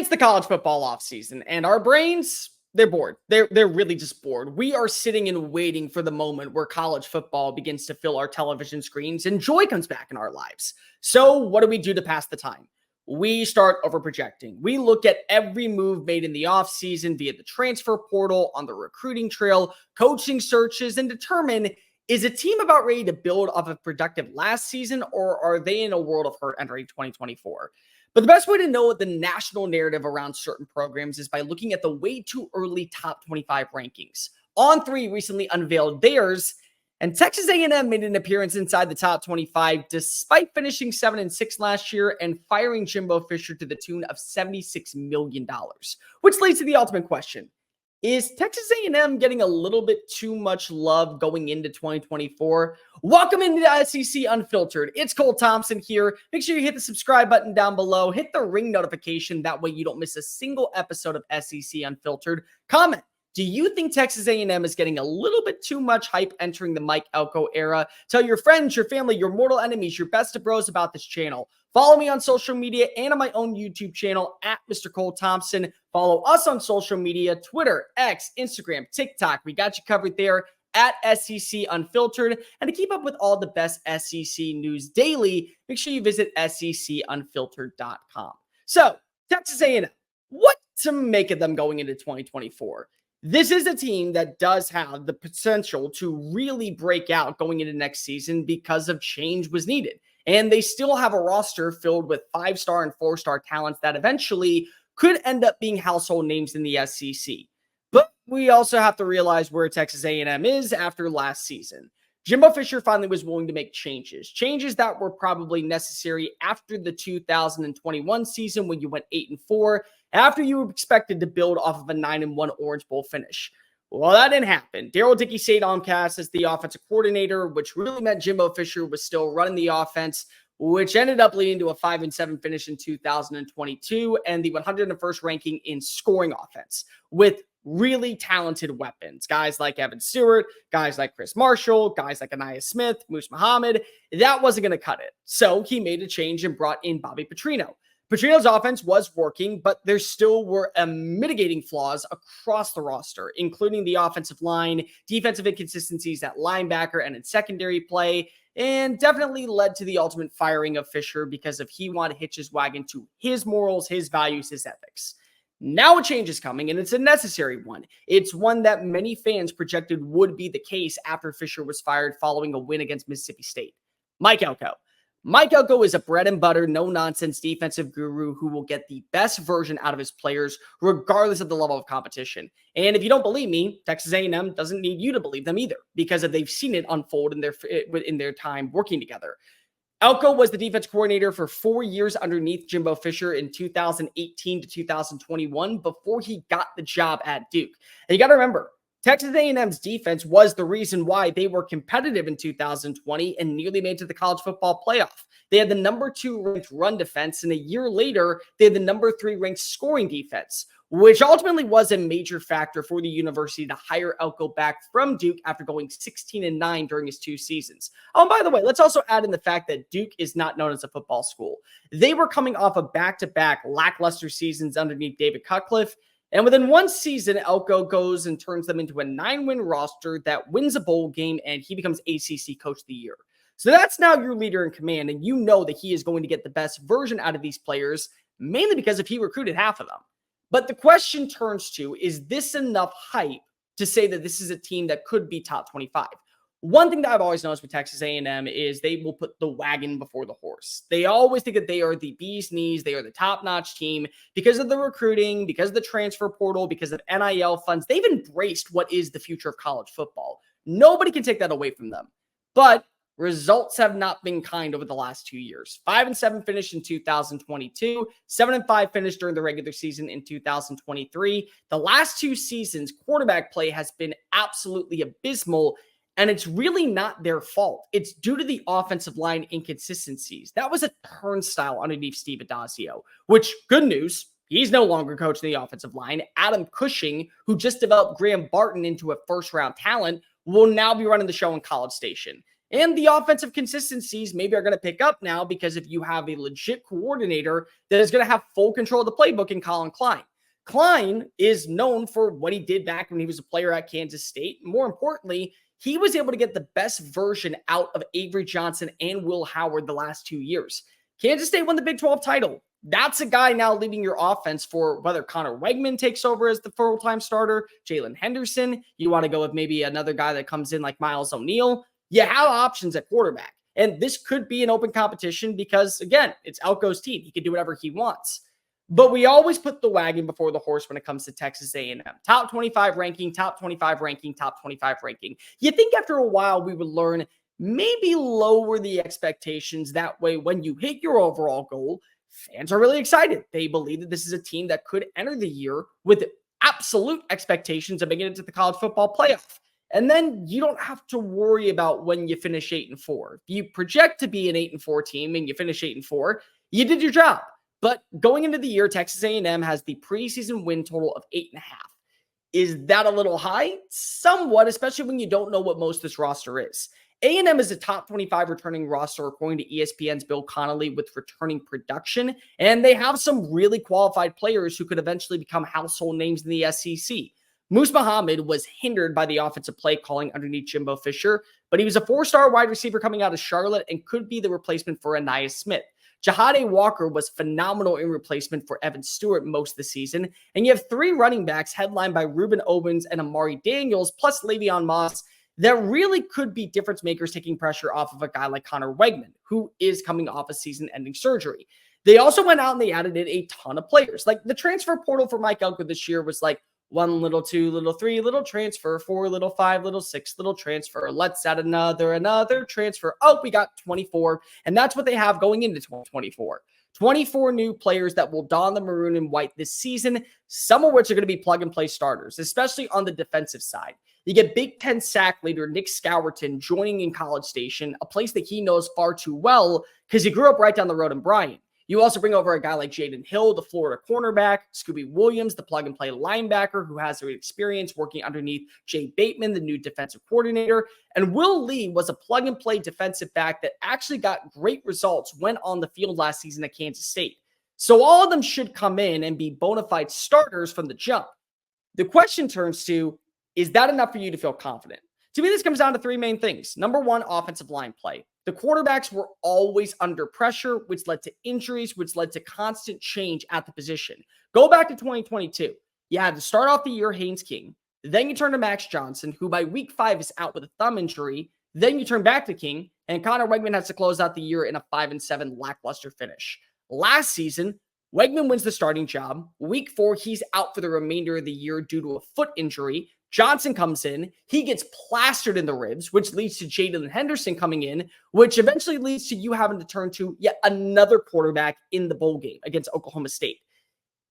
It's the college football offseason, and our brains, they're bored. They're really just bored. We are sitting and waiting for the moment where college football begins to fill our television screens and joy comes back in our lives. So what do we do to pass the time? We start overprojecting. We look at every move made in the offseason via the transfer portal, on the recruiting trail, coaching searches, and determine, is a team about ready to build off of productive last season, or are they in a world of hurt entering 2024? But the best way to know the national narrative around certain programs is by looking at the way too early top 25 rankings. On3 recently unveiled theirs, and Texas A&M made an appearance inside the top 25 despite finishing 7-6 last year and firing Jimbo Fisher to the tune of $76 million, which leads to the ultimate question. Is Texas A&M getting a little bit too much love going into 2024? Welcome into the SEC Unfiltered. It's Cole Thompson here. Make sure you hit the subscribe button down below. Hit the ring notification. That way you don't miss a single episode of SEC Unfiltered. Comment. Do you think Texas A&M is getting a little bit too much hype entering the Mike Elko era? Tell your friends, your family, your mortal enemies, your best of bros about this channel. Follow me on social media and on my own YouTube channel at Mr. Cole Thompson. Follow us on social media, Twitter, X, Instagram, TikTok. We got you covered there at SEC Unfiltered. And to keep up with all the best SEC news daily, make sure you visit secunfiltered.com. So, Texas A&M, what to make of them going into 2024? This is a team that does have the potential to really break out going into next season because of change was needed. And they still have a roster filled with 5-star and 4-star talents that eventually could end up being household names in the SEC. But we also have to realize where Texas A&M is after last season. Jimbo Fisher finally was willing to make changes that were probably necessary after the 2021 season when you went 8-4, after you were expected to build off of a 9-1 Orange Bowl finish. Well, that didn't happen. Daryl Dickey stayed on cast as the offensive coordinator, which really meant Jimbo Fisher was still running the offense, which ended up leading to a 5-7 finish in 2022 and the 101st ranking in scoring offense with really talented weapons. Guys like Evan Stewart, guys like Chris Marshall, guys like Anaya Smith, Moose Muhammad. That wasn't going to cut it. So he made a change and brought in Bobby Petrino. Petrino's offense was working, but there still were mitigating flaws across the roster, including the offensive line, defensive inconsistencies at linebacker and in secondary play, and definitely led to the ultimate firing of Fisher because he wanted to hitch his wagon to his morals, his values, his ethics. Now a change is coming, and it's a necessary one. It's one that many fans projected would be the case after Fisher was fired following a win against Mississippi State. Mike Elko. Mike Elko is a bread-and-butter, no-nonsense defensive guru who will get the best version out of his players regardless of the level of competition. And if you don't believe me, Texas A&M doesn't need you to believe them either because they've seen it unfold in their time working together. Elko was the defense coordinator for 4 years underneath Jimbo Fisher in 2018 to 2021 before he got the job at Duke. And you got to remember, Texas A&M's defense was the reason why they were competitive in 2020 and nearly made it to the college football playoff. They had the number 2 ranked run defense, and a year later, they had the number 3 ranked scoring defense, which ultimately was a major factor for the university to hire Elko back from Duke after going 16-9 during his 2 seasons. Oh, and by the way, let's also add in the fact that Duke is not known as a football school. They were coming off of back-to-back lackluster seasons underneath David Cutcliffe. And within 1 season, Elko goes and turns them into a 9-win roster that wins a bowl game, and he becomes ACC Coach of the Year. So that's now your leader in command, and you know that he is going to get the best version out of these players, mainly because he recruited half of them. But the question turns to, is this enough hype to say that this is a team that could be top 25? One thing that I've always noticed with Texas A&M is they will put the wagon before the horse. They always think that they are the bee's knees. They are the top-notch team because of the recruiting, because of the transfer portal, because of NIL funds. They've embraced what is the future of college football. Nobody can take that away from them. But results have not been kind over the last 2 years. 5-7 finished in 2022, 7-5 finished during the regular season in 2023. The last 2 seasons, quarterback play has been absolutely abysmal. And it's really not their fault. It's due to the offensive line inconsistencies. That was a turnstile underneath Steve Adazio, which, good news, he's no longer coaching the offensive line. Adam Cushing, who just developed Graham Barton into a first-round talent, will now be running the show on College Station. And the offensive consistencies maybe are going to pick up now because if you have a legit coordinator that is going to have full control of the playbook in Colin Klein. Klein is known for what he did back when he was a player at Kansas State. More importantly, he was able to get the best version out of Avery Johnson and Will Howard the last 2 years. Kansas State won the Big 12 title. That's a guy now leading your offense for whether Connor Wegman takes over as the full-time starter, Jalen Henderson. You want to go with maybe another guy that comes in like Miles O'Neill. You have options at quarterback. And this could be an open competition because, again, it's Elko's team. He can do whatever he wants. But we always put the wagon before the horse when it comes to Texas A&M. Top 25 ranking, top 25 ranking, top 25 ranking. You think after a while we would learn maybe lower the expectations. That way, when you hit your overall goal, fans are really excited. They believe that this is a team that could enter the year with absolute expectations of making it to the college football playoff. And then you don't have to worry about when you finish 8-4. If you project to be an 8-4 team and you finish 8-4, you did your job. But going into the year, Texas A&M has the preseason win total of 8.5. Is that a little high? Somewhat, especially when you don't know what most of this roster is. A&M is a top 25 returning roster according to ESPN's Bill Connolly with returning production, and they have some really qualified players who could eventually become household names in the SEC. Moose Muhammad was hindered by the offensive play calling underneath Jimbo Fisher, but he was a 4-star wide receiver coming out of Charlotte and could be the replacement for Aniyah Smith. Jahade Walker was phenomenal in replacement for Evan Stewart most of the season, and you have 3 running backs headlined by Reuben Owens and Amari Daniels, plus Le'Veon Moss, that really could be difference makers taking pressure off of a guy like Connor Wegman, who is coming off a season-ending surgery. They also went out and they added in a ton of players. Like the transfer portal for Mike Elko this year was like 1 little, 2 little, 3 little transfer, 4 little, 5 little, 6 little transfer. Let's add another transfer. Oh, we got 24. And that's what they have going into 2024. 24 new players that will don the maroon and white this season, some of which are going to be plug-and-play starters, especially on the defensive side. You get Big Ten sack leader Nick Scourton joining in College Station, a place that he knows far too well because he grew up right down the road in Bryant. You also bring over a guy like Jaden Hill, the Florida cornerback, Scooby Williams, the plug-and-play linebacker who has experience working underneath Jay Bateman, the new defensive coordinator, and Will Lee was a plug-and-play defensive back that actually got great results when on the field last season at Kansas State. So all of them should come in and be bona fide starters from the jump. The question turns to, is that enough for you to feel confident? To me, this comes down to 3 main things. Number 1, offensive line play. The quarterbacks were always under pressure, which led to injuries, which led to constant change at the position. Go back to 2022. You had to start off the year Haynes King. Then you turn to Max Johnson, who by week 5 is out with a thumb injury. Then you turn back to King, and Connor Wegman has to close out the year in a 5-7 lackluster finish. Last season, Wegman wins the starting job. Week 4, he's out for the remainder of the year due to a foot injury. Johnson comes in, he gets plastered in the ribs, which leads to Jalen Henderson coming in, which eventually leads to you having to turn to yet another quarterback in the bowl game against Oklahoma State.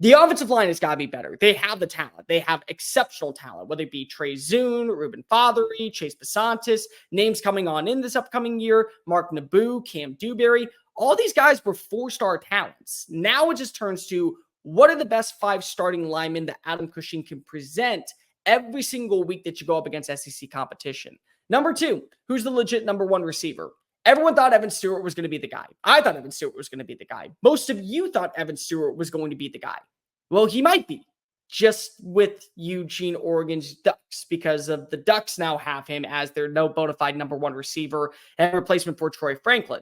The offensive line has got to be better. They have the talent. They have exceptional talent, whether it be Trey Zune, Ruben Fothery, Chase Basantis, names coming on in this upcoming year, Mark Naboo, Cam Dewberry. All these guys were 4-star talents. Now it just turns to what are the best 5 starting linemen that Adam Cushing can present every single week that you go up against SEC competition. Number 2, who's the legit number 1 receiver? Everyone thought Evan Stewart was going to be the guy. I thought Evan Stewart was going to be the guy. Most of you thought Evan Stewart was going to be the guy. Well, he might be, just with Eugene, Oregon's Ducks, because of the Ducks now have him as their no bona fide number 1 receiver and replacement for Troy Franklin.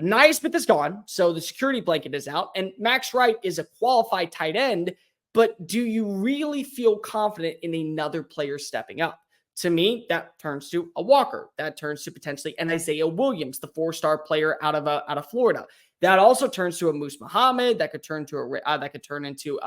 Aniyah Smith is gone, so the security blanket is out, and Max Wright is a qualified tight end. But do you really feel confident in another player stepping up? To me, that turns to a Walker. That turns to potentially an Isaiah Williams, the 4-star player out of Florida. That also turns to a Moose Muhammad. That could turn into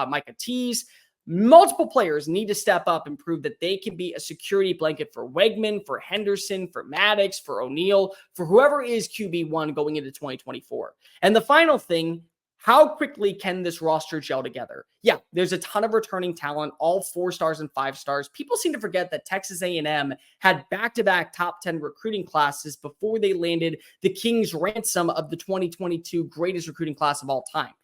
Micah Tease. Multiple players need to step up and prove that they can be a security blanket for Wegman, for Henderson, for Maddox, for O'Neal, for whoever is QB1 going into 2024. And the final thing, how quickly can this roster gel together? Yeah, there's a ton of returning talent, all 4 stars and 5 stars. People seem to forget that Texas A&M had back-to-back top 10 recruiting classes before they landed the King's ransom of the 2022 greatest recruiting class of all time.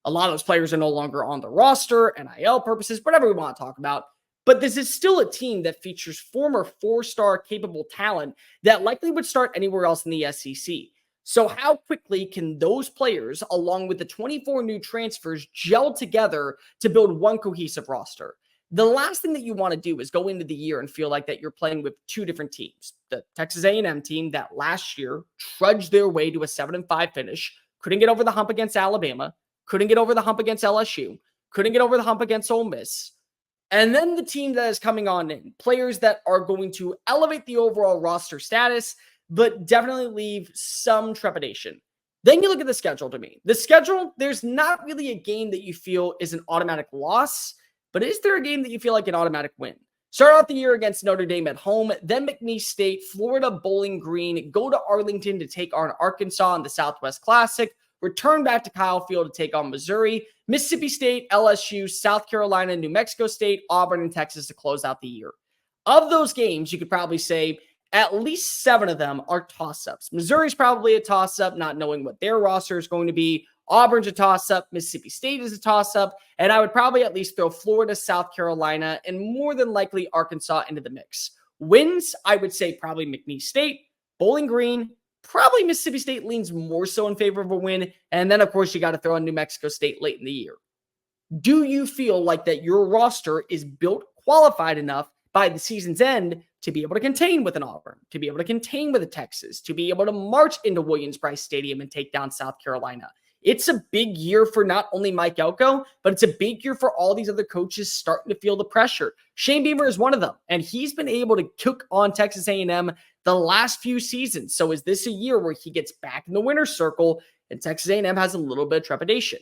A lot of those players are no longer on the roster, NIL purposes, whatever we want to talk about. But this is still a team that features former four-star capable talent that likely would start anywhere else in the SEC. So how quickly can those players, along with the 24 new transfers, gel together to build one cohesive roster? The last thing that you want to do is go into the year and feel like that you're playing with two different teams. The Texas A&M team that last year trudged their way to a 7-5 finish, couldn't get over the hump against Alabama, couldn't get over the hump against LSU, couldn't get over the hump against Ole Miss. And then the team that is coming on in, players that are going to elevate the overall roster status, but definitely leave some trepidation. Then you look at the schedule to me. The schedule, there's not really a game that you feel is an automatic loss, but is there a game that you feel like an automatic win? Start out the year against Notre Dame at home, then McNeese State, Florida Bowling Green, go to Arlington to take on Arkansas in the Southwest Classic, return back to Kyle Field to take on Missouri, Mississippi State, LSU, South Carolina, New Mexico State, Auburn, and Texas to close out the year. Of those games, you could probably say at least 7 of them are toss-ups. Missouri's probably a toss-up, not knowing what their roster is going to be. Auburn's a toss-up. Mississippi State is a toss-up. And I would probably at least throw Florida, South Carolina, and more than likely Arkansas into the mix. Wins, I would say probably McNeese State, Bowling Green, probably Mississippi State leans more so in favor of a win. And then, of course, you got to throw in New Mexico State late in the year. Do you feel like that your roster is built qualified enough by the season's end to be able to contain with an Auburn, to be able to contain with a Texas, to be able to march into Williams-Brice Stadium and take down South Carolina? It's a big year for not only Mike Elko, but it's a big year for all these other coaches starting to feel the pressure. Shane Beamer is one of them, and he's been able to cook on Texas A&M the last few seasons. So is this a year where he gets back in the winner's circle and Texas A&M has a little bit of trepidation?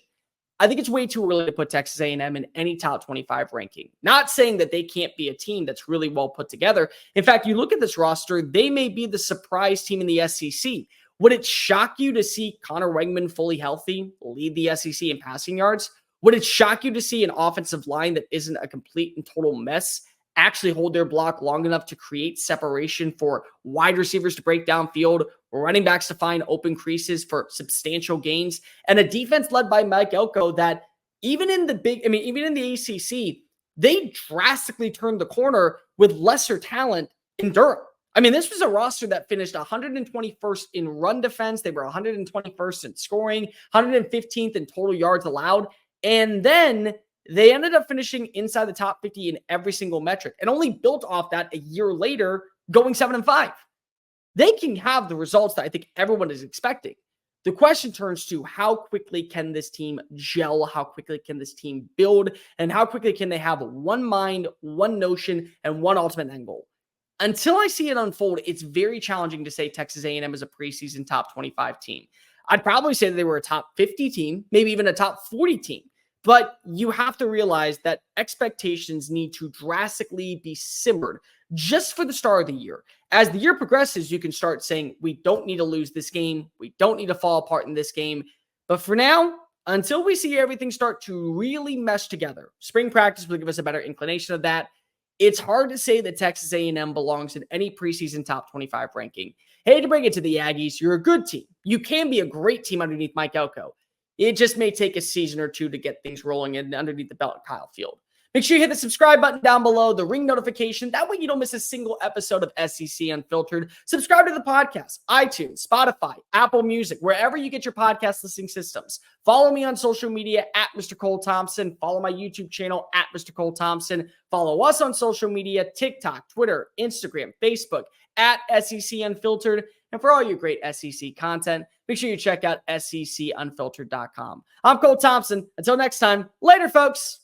I think it's way too early to put Texas A&M in any top 25 ranking. Not saying that they can't be a team that's really well put together. In fact, you look at this roster, they may be the surprise team in the SEC. Would it shock you to see Connor Wegman fully healthy lead the SEC in passing yards? Would it shock you to see an offensive line that isn't a complete and total mess actually hold their block long enough to create separation for wide receivers to break downfield, running backs to find open creases for substantial gains, and a defense led by Mike Elko that even in the ACC, they drastically turned the corner with lesser talent in Durham. I mean, this was a roster that finished 121st in run defense. They were 121st in scoring, 115th in total yards allowed. And then they ended up finishing inside the top 50 in every single metric and only built off that a year later, going 7-5. They can have the results that I think everyone is expecting. The question turns to how quickly can this team gel? How quickly can this team build? And how quickly can they have one mind, one notion, and one ultimate end goal? Until I see it unfold, it's very challenging to say Texas A&M is a preseason top 25 team. I'd probably say that they were a top 50 team, maybe even a top 40 team. But you have to realize that expectations need to drastically be simmered just for the start of the year. As the year progresses, you can start saying, we don't need to lose this game. We don't need to fall apart in this game. But for now, until we see everything start to really mesh together, spring practice will give us a better inclination of that. It's hard to say that Texas A&M belongs in any preseason top 25 ranking. Hey, to bring it to the Aggies, you're a good team. You can be a great team underneath Mike Elko. It just may take a season or two to get things rolling and underneath the belt at Kyle Field. Make sure you hit the subscribe button down below, the ring notification. That way you don't miss a single episode of SEC Unfiltered. Subscribe to the podcast, iTunes, Spotify, Apple Music, wherever you get your podcast listening systems. Follow me on social media at Mr. Cole Thompson. Follow my YouTube channel at Mr. Cole Thompson. Follow us on social media, TikTok, Twitter, Instagram, Facebook at SEC Unfiltered. And for all your great SEC content, make sure you check out SECUnfiltered.com. I'm Cole Thompson. Until next time, later, folks.